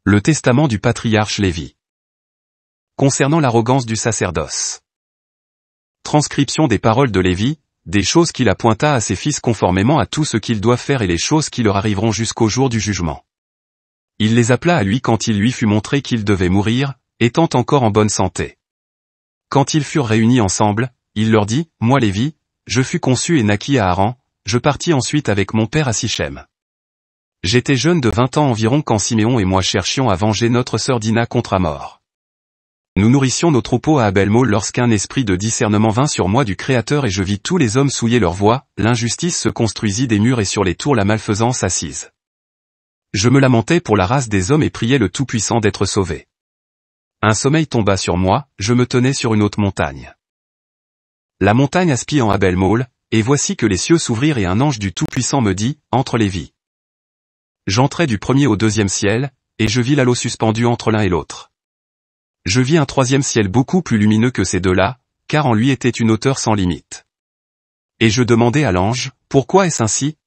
Le testament du patriarche Lévi. Concernant l'arrogance du sacerdoce. Transcription des paroles de Lévi, des choses qu'il appointa à ses fils conformément à tout ce qu'ils doivent faire et les choses qui leur arriveront jusqu'au jour du jugement. Il les appela à lui quand il lui fut montré qu'il devait mourir, étant encore en bonne santé. Quand ils furent réunis ensemble, il leur dit, « Moi Lévi, je fus conçu et naquis à Haran, je partis ensuite avec mon père à Sichem. J'étais jeune de 20 ans environ quand Siméon et moi cherchions à venger notre sœur Dina contre Amor. Nous nourrissions nos troupeaux à Abel-Mol lorsqu'un esprit de discernement vint sur moi du Créateur et je vis tous les hommes souiller leur voie, l'injustice se construisit des murs et sur les tours la malfaisance assise. Je me lamentais pour la race des hommes et priais le Tout-Puissant d'être sauvé. Un sommeil tomba sur moi, je me tenais sur une haute montagne. La montagne aspie en Abel-Mol, et voici que les cieux s'ouvrirent et un ange du Tout-Puissant me dit, « Entre les vies. » J'entrai du premier au deuxième ciel, et je vis l'halo suspendu entre l'un et l'autre. Je vis un troisième ciel beaucoup plus lumineux que ces deux-là, car en lui était une hauteur sans limite. Et je demandai à l'ange, « Pourquoi est-ce ainsi ?»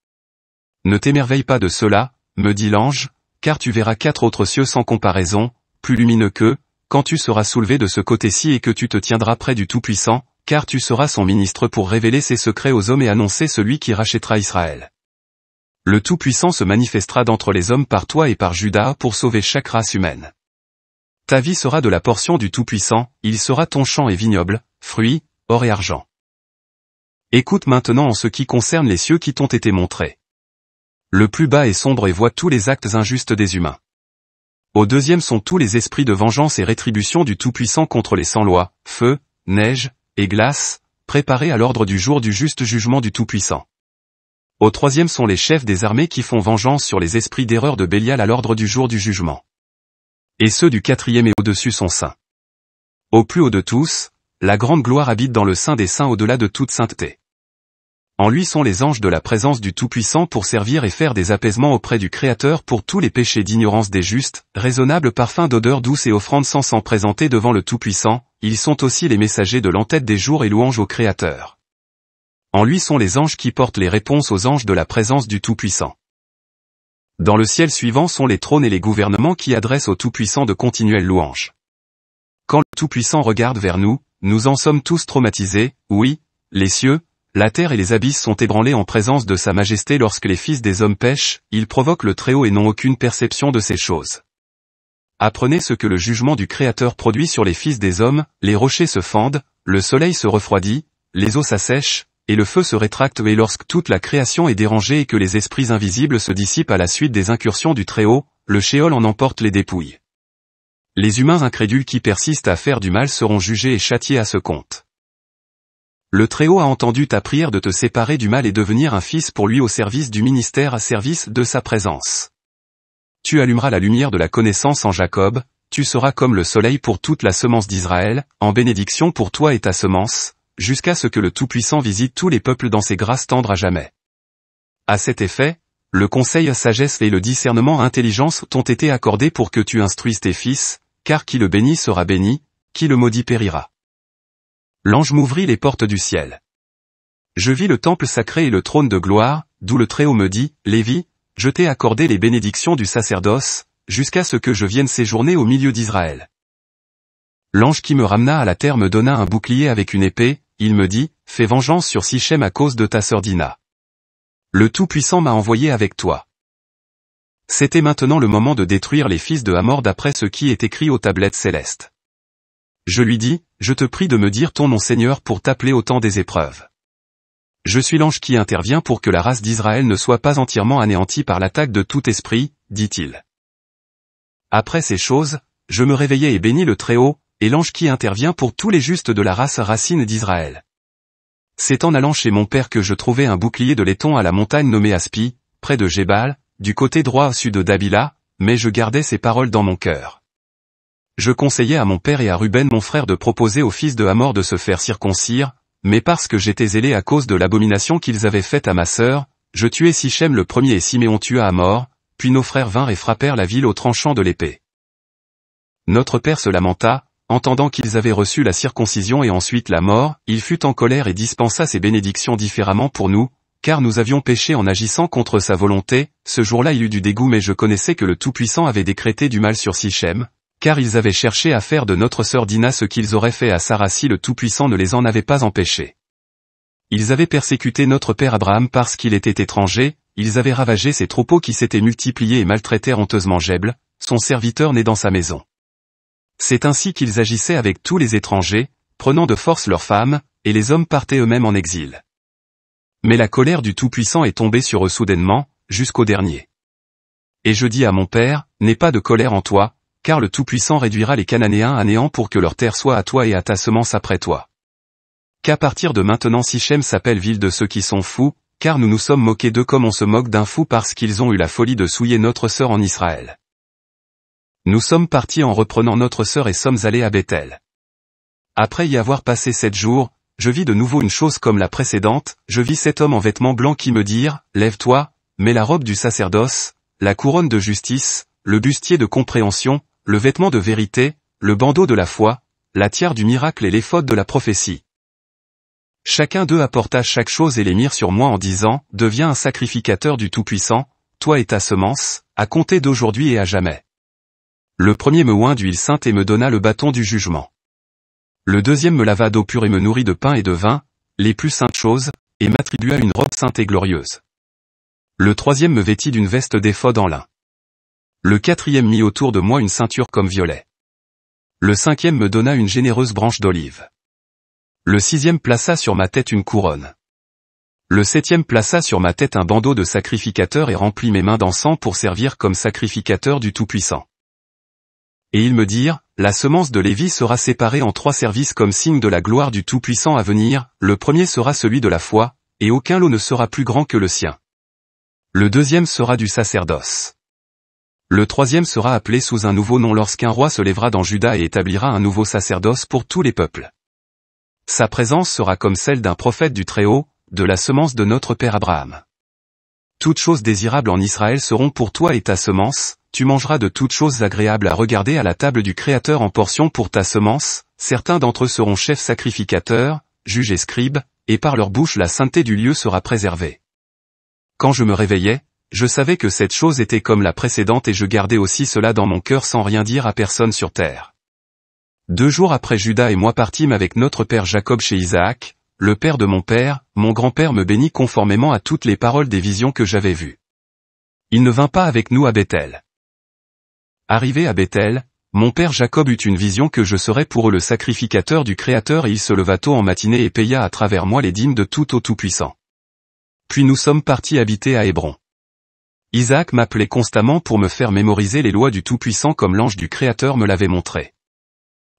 Ne t'émerveille pas de cela, me dit l'ange, car tu verras 4 autres cieux sans comparaison, plus lumineux qu'eux, quand tu seras soulevé de ce côté-ci et que tu te tiendras près du Tout-Puissant, car tu seras son ministre pour révéler ses secrets aux hommes et annoncer celui qui rachètera Israël. Le Tout-Puissant se manifestera d'entre les hommes par toi et par Juda pour sauver chaque race humaine. Ta vie sera de la portion du Tout-Puissant, il sera ton champ et vignoble, fruits, or et argent. Écoute maintenant en ce qui concerne les cieux qui t'ont été montrés. Le plus bas est sombre et voit tous les actes injustes des humains. Au deuxième sont tous les esprits de vengeance et rétribution du Tout-Puissant contre les sans-loi, feu, neige, et glace, préparés à l'ordre du jour du juste jugement du Tout-Puissant. Au troisième sont les chefs des armées qui font vengeance sur les esprits d'erreur de Bélial à l'ordre du jour du jugement. Et ceux du quatrième et au-dessus sont saints. Au plus haut de tous, la grande gloire habite dans le sein des saints au-delà de toute sainteté. En lui sont les anges de la présence du Tout-Puissant pour servir et faire des apaisements auprès du Créateur pour tous les péchés d'ignorance des justes, raisonnables parfums d'odeur douce et offrandes sans s'en présenter devant le Tout-Puissant, ils sont aussi les messagers de l'entête des jours et louanges au Créateur. En lui sont les anges qui portent les réponses aux anges de la présence du Tout-Puissant. Dans le ciel suivant sont les trônes et les gouvernements qui adressent au Tout-Puissant de continuelles louanges. Quand le Tout-Puissant regarde vers nous, nous en sommes tous traumatisés, oui, les cieux, la terre et les abysses sont ébranlés en présence de sa majesté lorsque les fils des hommes pêchent, ils provoquent le Très-Haut et n'ont aucune perception de ces choses. Apprenez ce que le jugement du Créateur produit sur les fils des hommes, les rochers se fendent, le soleil se refroidit, les eaux s'assèchent, et le feu se rétracte et lorsque toute la création est dérangée et que les esprits invisibles se dissipent à la suite des incursions du Très-Haut, le Shéol en emporte les dépouilles. Les humains incrédules qui persistent à faire du mal seront jugés et châtiés à ce compte. Le Très-Haut a entendu ta prière de te séparer du mal et devenir un fils pour lui au service du ministère à service de sa présence. Tu allumeras la lumière de la connaissance en Jacob, tu seras comme le soleil pour toute la semence d'Israël, en bénédiction pour toi et ta semence, jusqu'à ce que le Tout-Puissant visite tous les peuples dans ses grâces tendres à jamais. À cet effet, le conseil sagesse et le discernement intelligence t'ont été accordés pour que tu instruises tes fils, car qui le bénit sera béni, qui le maudit périra. L'ange m'ouvrit les portes du ciel. Je vis le temple sacré et le trône de gloire, d'où le Très-Haut me dit, Lévi, je t'ai accordé les bénédictions du sacerdoce, jusqu'à ce que je vienne séjourner au milieu d'Israël. L'ange qui me ramena à la terre me donna un bouclier avec une épée, il me dit, fais vengeance sur Sichem à cause de ta sœur Dina. Le Tout-Puissant m'a envoyé avec toi. C'était maintenant le moment de détruire les fils de Hamor d'après ce qui est écrit aux tablettes célestes. Je lui dis, je te prie de me dire ton nom Seigneur pour t'appeler au temps des épreuves. Je suis l'ange qui intervient pour que la race d'Israël ne soit pas entièrement anéantie par l'attaque de tout esprit, dit-il. Après ces choses, je me réveillai et bénis le Très-Haut, et l'ange qui intervient pour tous les justes de la race racine d'Israël. C'est en allant chez mon père que je trouvai un bouclier de laiton à la montagne nommée Aspi, près de Gébal, du côté droit au sud d'Abila, mais je gardais ces paroles dans mon cœur. Je conseillais à mon père et à Ruben mon frère de proposer aux fils de Hamor de se faire circoncire, mais parce que j'étais zélé à cause de l'abomination qu'ils avaient faite à ma sœur, je tuai Sichem le premier et Siméon tua Hamor, puis nos frères vinrent et frappèrent la ville au tranchant de l'épée. Notre père se lamenta, entendant qu'ils avaient reçu la circoncision et ensuite la mort, il fut en colère et dispensa ses bénédictions différemment pour nous, car nous avions péché en agissant contre sa volonté. Ce jour-là il eut du dégoût, mais je connaissais que le Tout-Puissant avait décrété du mal sur Sichem, car ils avaient cherché à faire de notre sœur Dina ce qu'ils auraient fait à Sarah si le Tout-Puissant ne les en avait pas empêchés. Ils avaient persécuté notre père Abraham parce qu'il était étranger, ils avaient ravagé ses troupeaux qui s'étaient multipliés et maltraitèrent honteusement Jéble, son serviteur né dans sa maison. C'est ainsi qu'ils agissaient avec tous les étrangers, prenant de force leurs femmes, et les hommes partaient eux-mêmes en exil. Mais la colère du Tout-Puissant est tombée sur eux soudainement, jusqu'au dernier. Et je dis à mon père, n'aie pas de colère en toi, car le Tout-Puissant réduira les Cananéens à néant pour que leur terre soit à toi et à ta semence après toi. Qu'à partir de maintenant Sichem s'appelle ville de ceux qui sont fous, car nous nous sommes moqués d'eux comme on se moque d'un fou parce qu'ils ont eu la folie de souiller notre sœur en Israël. Nous sommes partis en reprenant notre sœur et sommes allés à Béthel. Après y avoir passé 7 jours, je vis de nouveau une chose comme la précédente, je vis 7 hommes en vêtements blancs qui me dirent, lève-toi, mets la robe du sacerdoce, la couronne de justice, le bustier de compréhension, le vêtement de vérité, le bandeau de la foi, la tiare du miracle et l'éphod de la prophétie. Chacun d'eux apporta chaque chose et les mirent sur moi en disant, deviens un sacrificateur du Tout-Puissant, toi et ta semence, à compter d'aujourd'hui et à jamais. Le premier me oint d'huile sainte et me donna le bâton du jugement. Le deuxième me lava d'eau pure et me nourrit de pain et de vin, les plus saintes choses, et m'attribua une robe sainte et glorieuse. Le troisième me vêtit d'une veste d'éphod en lin. Le quatrième mit autour de moi une ceinture comme violet. Le cinquième me donna une généreuse branche d'olive. Le sixième plaça sur ma tête une couronne. Le septième plaça sur ma tête un bandeau de sacrificateur et remplit mes mains d'encens pour servir comme sacrificateur du Tout-Puissant. Et ils me dirent, la semence de Lévi sera séparée en 3 services comme signe de la gloire du Tout-Puissant à venir, le premier sera celui de la foi, et aucun lot ne sera plus grand que le sien. Le deuxième sera du sacerdoce. Le troisième sera appelé sous un nouveau nom lorsqu'un roi se lèvera dans Juda et établira un nouveau sacerdoce pour tous les peuples. Sa présence sera comme celle d'un prophète du Très-Haut, de la semence de notre père Abraham. Toutes choses désirables en Israël seront pour toi et ta semence, tu mangeras de toutes choses agréables à regarder à la table du Créateur en portions pour ta semence, certains d'entre eux seront chefs sacrificateurs, juges et scribes, et par leur bouche la sainteté du lieu sera préservée. Quand je me réveillais, je savais que cette chose était comme la précédente et je gardais aussi cela dans mon cœur sans rien dire à personne sur terre. 2 jours après Judas et moi partîmes avec notre père Jacob chez Isaac, le père de mon grand-père me bénit conformément à toutes les paroles des visions que j'avais vues. Il ne vint pas avec nous à Béthel. Arrivé à Béthel, mon père Jacob eut une vision que je serais pour eux le sacrificateur du Créateur et il se leva tôt en matinée et paya à travers moi les dîmes de tout au Tout-Puissant. Puis nous sommes partis habiter à Hébron. Isaac m'appelait constamment pour me faire mémoriser les lois du Tout-Puissant comme l'ange du Créateur me l'avait montré.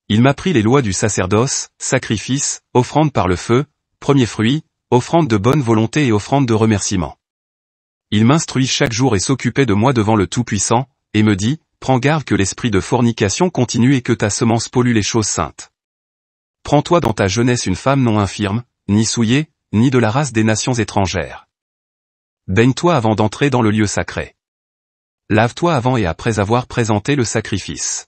Il m'apprit les lois du sacerdoce, sacrifice, offrande par le feu, premier fruit, offrande de bonne volonté et offrande de remerciement. Il m'instruit chaque jour et s'occupait de moi devant le Tout-Puissant, et me dit, prends garde que l'esprit de fornication continue et que ta semence pollue les choses saintes. Prends-toi dans ta jeunesse une femme non infirme, ni souillée, ni de la race des nations étrangères. Baigne-toi avant d'entrer dans le lieu sacré. Lave-toi avant et après avoir présenté le sacrifice.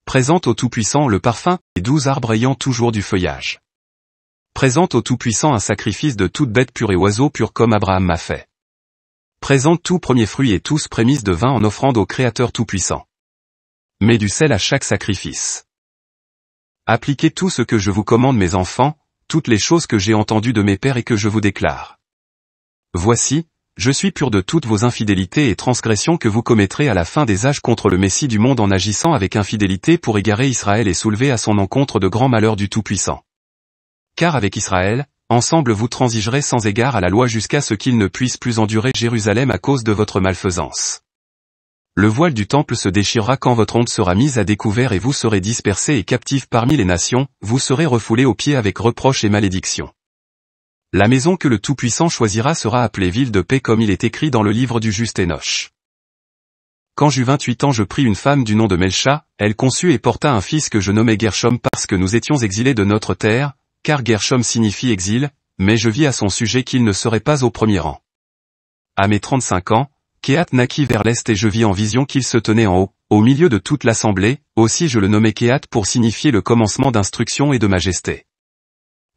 Présente au Tout-Puissant le parfum, et 12 arbres ayant toujours du feuillage. Présente au Tout-Puissant un sacrifice de toute bête pure et oiseau pur comme Abraham m'a fait. Présente tout premier fruit et tous prémices de vin en offrande au Créateur Tout-Puissant. Mets du sel à chaque sacrifice. Appliquez tout ce que je vous commande mes enfants, toutes les choses que j'ai entendues de mes pères et que je vous déclare. Voici, je suis pur de toutes vos infidélités et transgressions que vous commettrez à la fin des âges contre le Messie du monde en agissant avec infidélité pour égarer Israël et soulever à son encontre de grands malheurs du Tout-Puissant. Car avec Israël, ensemble vous transigerez sans égard à la loi jusqu'à ce qu'il ne puisse plus endurer Jérusalem à cause de votre malfaisance. Le voile du temple se déchirera quand votre honte sera mise à découvert et vous serez dispersés et captifs parmi les nations, vous serez refoulés aux pieds avec reproche et malédiction. La maison que le Tout-Puissant choisira sera appelée ville de paix comme il est écrit dans le livre du juste Hénoch. Quand j'eus 28 ans je pris une femme du nom de Melcha, elle conçut et porta un fils que je nommai Gershom parce que nous étions exilés de notre terre, car Gershom signifie exil, mais je vis à son sujet qu'il ne serait pas au premier rang. À mes 35 ans, Kehat naquit vers l'est et je vis en vision qu'il se tenait en haut, au milieu de toute l'assemblée, aussi je le nommai Kehat pour signifier le commencement d'instruction et de majesté.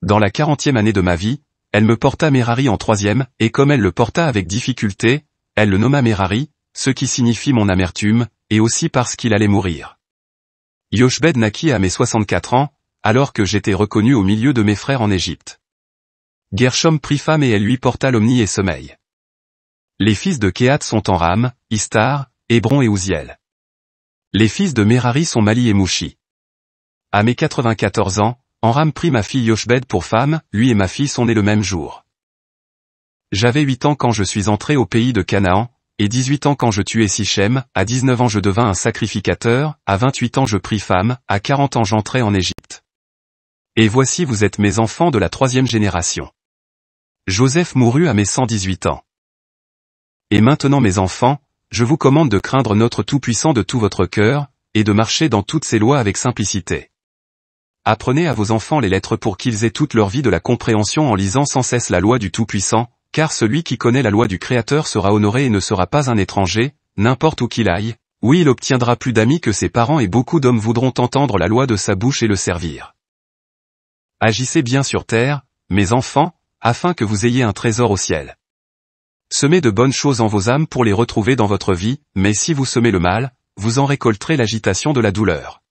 Dans la 40e année de ma vie, elle me porta Merari en troisième, et comme elle le porta avec difficulté, elle le nomma Merari, ce qui signifie mon amertume, et aussi parce qu'il allait mourir. Yochbed naquit à mes 64 ans, alors que j'étais reconnu au milieu de mes frères en Égypte. Gershom prit femme et elle lui porta Lomni et Sommeil. Les fils de Kehat sont Amram, Istar, Hébron et Ouziel. Les fils de Merari sont Mali et Mouchi. À mes 94 ans, Amram prit ma fille Yochbed pour femme, lui et ma fille sont nés le même jour. J'avais 8 ans quand je suis entré au pays de Canaan, et 18 ans quand je tuai Sichem, à 19 ans je devins un sacrificateur, à 28 ans je pris femme, à 40 ans j'entrai en Égypte. Et voici vous êtes mes enfants de la 3e génération. Joseph mourut à mes 118 ans. Et maintenant mes enfants, je vous commande de craindre notre Tout-Puissant de tout votre cœur, et de marcher dans toutes ses lois avec simplicité. Apprenez à vos enfants les lettres pour qu'ils aient toute leur vie de la compréhension en lisant sans cesse la loi du Tout-Puissant, car celui qui connaît la loi du Créateur sera honoré et ne sera pas un étranger, n'importe où qu'il aille, oui il obtiendra plus d'amis que ses parents et beaucoup d'hommes voudront entendre la loi de sa bouche et le servir. Agissez bien sur terre, mes enfants, afin que vous ayez un trésor au ciel. Semez de bonnes choses en vos âmes pour les retrouver dans votre vie, mais si vous semez le mal, vous en récolterez l'agitation de la douleur.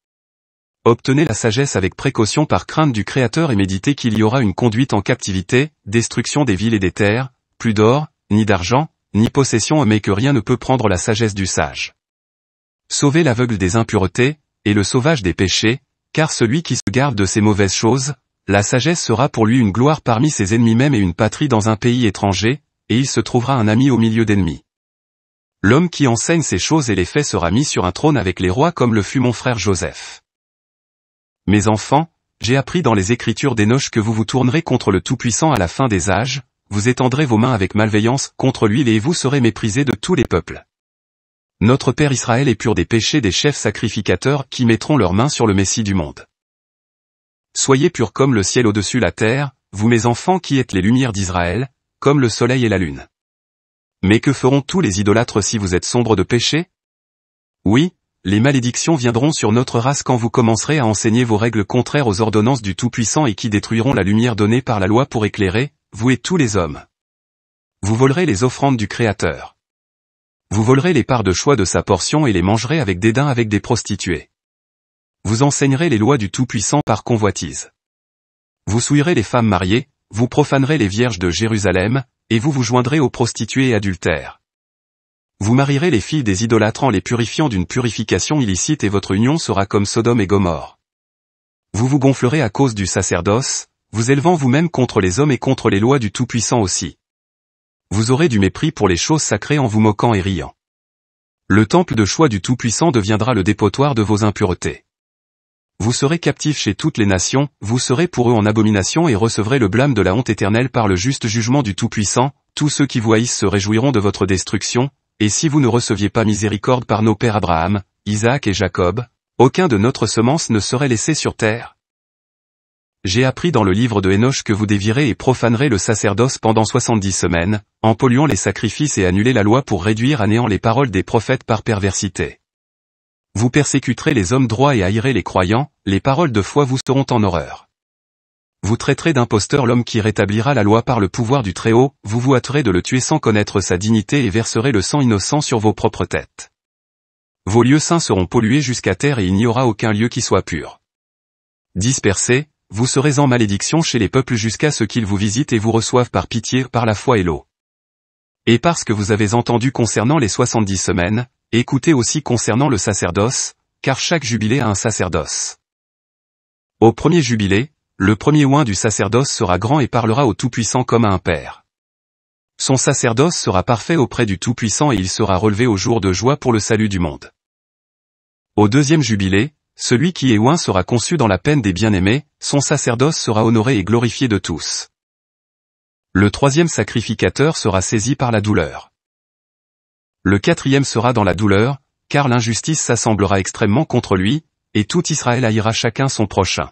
Obtenez la sagesse avec précaution par crainte du Créateur et méditez qu'il y aura une conduite en captivité, destruction des villes et des terres, plus d'or, ni d'argent, ni possession mais que rien ne peut prendre la sagesse du sage. Sauvez l'aveugle des impuretés, et le sauvage des péchés, car celui qui se garde de ces mauvaises choses, la sagesse sera pour lui une gloire parmi ses ennemis même et une patrie dans un pays étranger, et il se trouvera un ami au milieu d'ennemis. L'homme qui enseigne ces choses et les fait sera mis sur un trône avec les rois comme le fut mon frère Joseph. Mes enfants, j'ai appris dans les Écritures d'Hénoch que vous vous tournerez contre le Tout-Puissant à la fin des âges, vous étendrez vos mains avec malveillance contre lui et vous serez méprisés de tous les peuples. Notre Père Israël est pur des péchés des chefs sacrificateurs qui mettront leurs mains sur le Messie du monde. Soyez purs comme le ciel au-dessus la terre, vous mes enfants qui êtes les lumières d'Israël, comme le soleil et la lune. Mais que feront tous les idolâtres si vous êtes sombres de péché? Oui, les malédictions viendront sur notre race quand vous commencerez à enseigner vos règles contraires aux ordonnances du Tout-Puissant et qui détruiront la lumière donnée par la loi pour éclairer, vous et tous les hommes. Vous volerez les offrandes du Créateur. Vous volerez les parts de choix de sa portion et les mangerez avec dédain avec des prostituées. Vous enseignerez les lois du Tout-Puissant par convoitise. Vous souillerez les femmes mariées, vous profanerez les vierges de Jérusalem, et vous vous joindrez aux prostituées et adultères. Vous marierez les filles des idolâtres en les purifiant d'une purification illicite et votre union sera comme Sodome et Gomorrhe. Vous vous gonflerez à cause du sacerdoce, vous élevant vous-même contre les hommes et contre les lois du Tout-Puissant aussi. Vous aurez du mépris pour les choses sacrées en vous moquant et riant. Le temple de choix du Tout-Puissant deviendra le dépotoir de vos impuretés. Vous serez captifs chez toutes les nations, vous serez pour eux en abomination et recevrez le blâme de la honte éternelle par le juste jugement du Tout-Puissant, tous ceux qui vous haïssent se réjouiront de votre destruction, et si vous ne receviez pas miséricorde par nos pères Abraham, Isaac et Jacob, aucun de notre semence ne serait laissé sur terre. J'ai appris dans le livre de Hénoch que vous dévierez et profanerez le sacerdoce pendant 70 semaines, en polluant les sacrifices et annuler la loi pour réduire à néant les paroles des prophètes par perversité. Vous persécuterez les hommes droits et haïrez les croyants, les paroles de foi vous seront en horreur. Vous traiterez d'imposteur l'homme qui rétablira la loi par le pouvoir du Très-Haut, vous vous hâterez de le tuer sans connaître sa dignité et verserez le sang innocent sur vos propres têtes. Vos lieux saints seront pollués jusqu'à terre et il n'y aura aucun lieu qui soit pur. Dispersés, vous serez en malédiction chez les peuples jusqu'à ce qu'ils vous visitent et vous reçoivent par pitié par la foi et l'eau. Et parce que vous avez entendu concernant les 70 semaines, écoutez aussi concernant le sacerdoce, car chaque jubilé a un sacerdoce. Au premier jubilé, le premier oint du sacerdoce sera grand et parlera au Tout-Puissant comme à un père. Son sacerdoce sera parfait auprès du Tout-Puissant et il sera relevé au jour de joie pour le salut du monde. Au deuxième jubilé, celui qui est oint sera conçu dans la peine des bien-aimés, son sacerdoce sera honoré et glorifié de tous. Le troisième sacrificateur sera saisi par la douleur. Le quatrième sera dans la douleur, car l'injustice s'assemblera extrêmement contre lui, et tout Israël haïra chacun son prochain.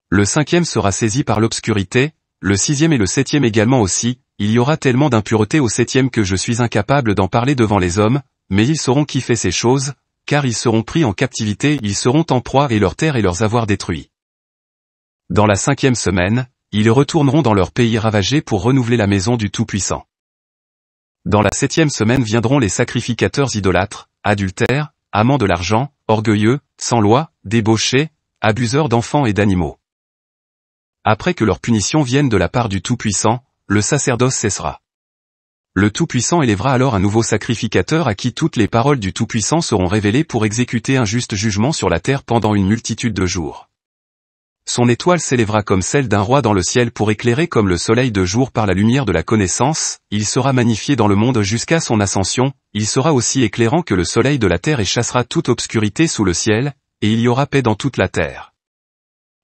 Le cinquième sera saisi par l'obscurité, le sixième et le septième également aussi, il y aura tellement d'impureté au septième que je suis incapable d'en parler devant les hommes, mais ils sauront qui fait ces choses, car ils seront pris en captivité, ils seront en proie et leurs terres et leurs avoirs détruits. Dans la cinquième semaine, ils retourneront dans leur pays ravagé pour renouveler la maison du Tout-Puissant. Dans la 7e semaine viendront les sacrificateurs idolâtres, adultères, amants de l'argent, orgueilleux, sans loi, débauchés, abuseurs d'enfants et d'animaux. Après que leur punition vienne de la part du Tout-Puissant, le sacerdoce cessera. Le Tout-Puissant élèvera alors un nouveau sacrificateur à qui toutes les paroles du Tout-Puissant seront révélées pour exécuter un juste jugement sur la terre pendant une multitude de jours. Son étoile s'élèvera comme celle d'un roi dans le ciel pour éclairer comme le soleil de jour par la lumière de la connaissance, il sera magnifié dans le monde jusqu'à son ascension, il sera aussi éclairant que le soleil de la terre et chassera toute obscurité sous le ciel, et il y aura paix dans toute la terre.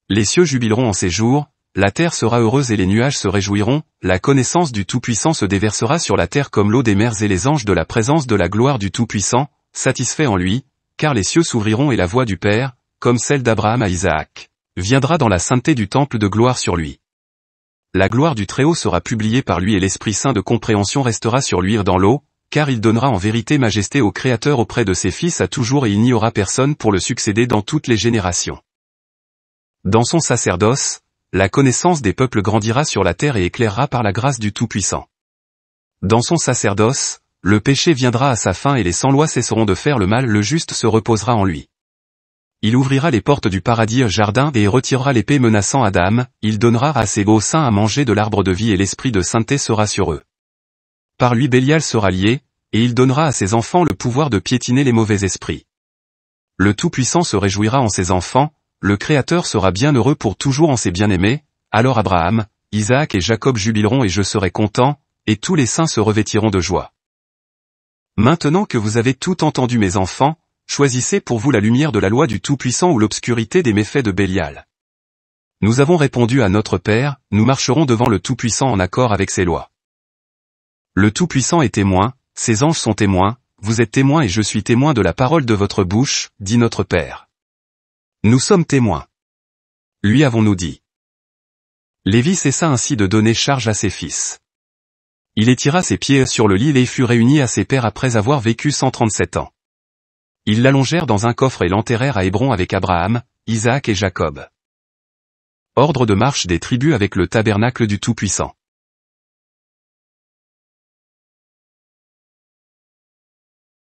Les cieux jubileront en ces jours, la terre sera heureuse et les nuages se réjouiront, la connaissance du Tout-Puissant se déversera sur la terre comme l'eau des mers et les anges de la présence de la gloire du Tout-Puissant, satisfaits en lui, car les cieux s'ouvriront et la voix du Père, comme celle d'Abraham à Isaac, viendra dans la sainteté du temple de gloire sur lui. La gloire du Très-Haut sera publiée par lui et l'Esprit Saint de compréhension restera sur lui dans l'eau, car il donnera en vérité majesté au Créateur auprès de ses fils à toujours et il n'y aura personne pour le succéder dans toutes les générations. Dans son sacerdoce, la connaissance des peuples grandira sur la terre et éclairera par la grâce du Tout-Puissant. Dans son sacerdoce, le péché viendra à sa fin et les sans-loi cesseront de faire le mal, le juste se reposera en lui. Il ouvrira les portes du paradis jardin et retirera l'épée menaçant Adam, il donnera à ses beaux saints à manger de l'arbre de vie et l'esprit de sainteté sera sur eux. Par lui Bélial sera lié, et il donnera à ses enfants le pouvoir de piétiner les mauvais esprits. Le Tout-Puissant se réjouira en ses enfants, le Créateur sera bien heureux pour toujours en ses bien-aimés, alors Abraham, Isaac et Jacob jubileront et je serai content, et tous les saints se revêtiront de joie. Maintenant que vous avez tout entendu mes enfants, choisissez pour vous la lumière de la loi du Tout-Puissant ou l'obscurité des méfaits de Bélial. Nous avons répondu à notre Père, nous marcherons devant le Tout-Puissant en accord avec ses lois. Le Tout-Puissant est témoin, ses anges sont témoins, vous êtes témoins et je suis témoin de la parole de votre bouche, dit notre Père. Nous sommes témoins. Lui avons-nous dit. Lévi cessa ainsi de donner charge à ses fils. Il étira ses pieds sur le lit et fut réuni à ses pères après avoir vécu 137 ans. Ils l'allongèrent dans un coffre et l'enterrèrent à Hébron avec Abraham, Isaac et Jacob. Ordre de marche des tribus avec le tabernacle du Tout-Puissant.